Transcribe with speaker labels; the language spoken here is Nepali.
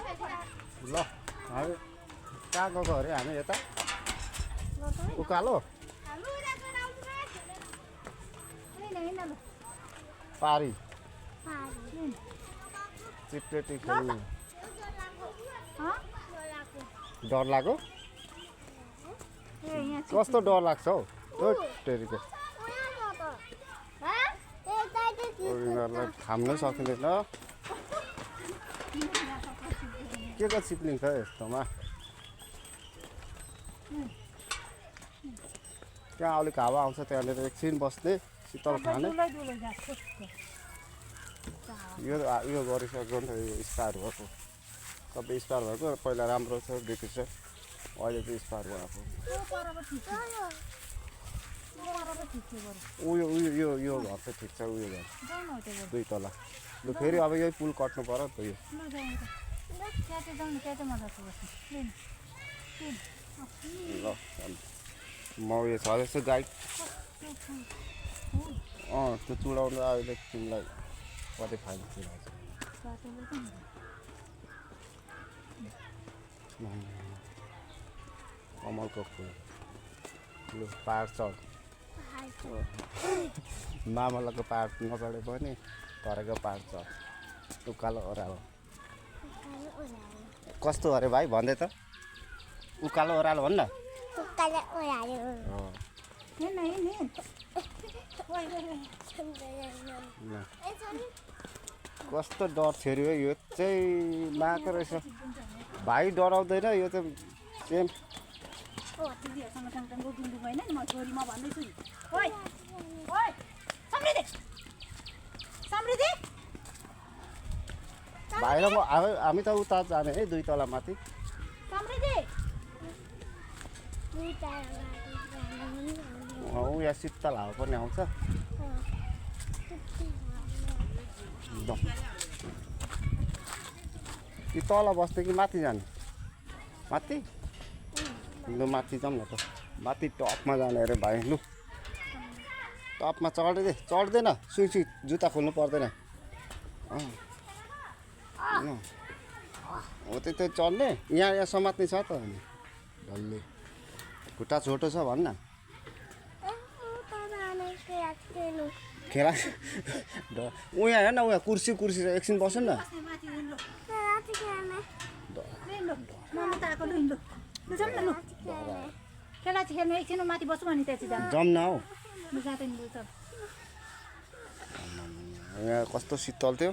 Speaker 1: ल हामी कहाँ गएको अरे हामी यता उकालो पारी चिप्लेटी खेल्नु डर लाग्यो कस्तो डर लाग्छ हौ टेरीको यिनीहरूलाई थाम्नै सकिँदैन के को चिप्लिन्छ यस्तोमा त्यहाँ अलिक हावा आउँछ त्यहाँनिर एकछिन बस्ने शीतल खाने यो गरिसक्यो नि त यो स्टार भएको सबै स्टार भएको पहिला राम्रो छ देखि छ अहिले चाहिँ स्टार भएको उयो उयो यो यो घर चाहिँ ठिक छ उयो घर 2 तला लु फेरि अब यही पुल कट्नु पर्यो त यो ल म उयो छ जस्तो गाइड त्यो चुडाउनु अहिले तिमीलाई कति फाइदा चुडाउँछ कमलको फुल लु पाहाड चढ मामलाको पाहाड नचढे पनि तरेको पाहाड चढ उकालो ओह्रालो कस्तो अरे भाइ भन्दै त उकालो ओह्रालो भन्न कस्तो डर थियो अरे यो चाहिँ माको रहेछ भाइ डराउँदैन यो त सेम भाइ र म हामी त उता जाने है 2 तला माथि यहाँ शीतल हावा पनि आउँछ कि तल बस्ने कि माथि जाने माथि लु माथि जाऊँ न त माथि टपमा जाने अरे भाइ लु टपमा चढ्दैन सुई जुत्ता खोल्नु पर्दैन हो त्यही चढ्ने यहाँ समात्ने छ त अनि डल्लै खुट्टा छोटो छ भन्न खेला उहाँ हेर्न उहाँ कुर्सी छ एकछिन बस्नु न जाऊँ न हौ यहाँ कस्तो शीतल थियो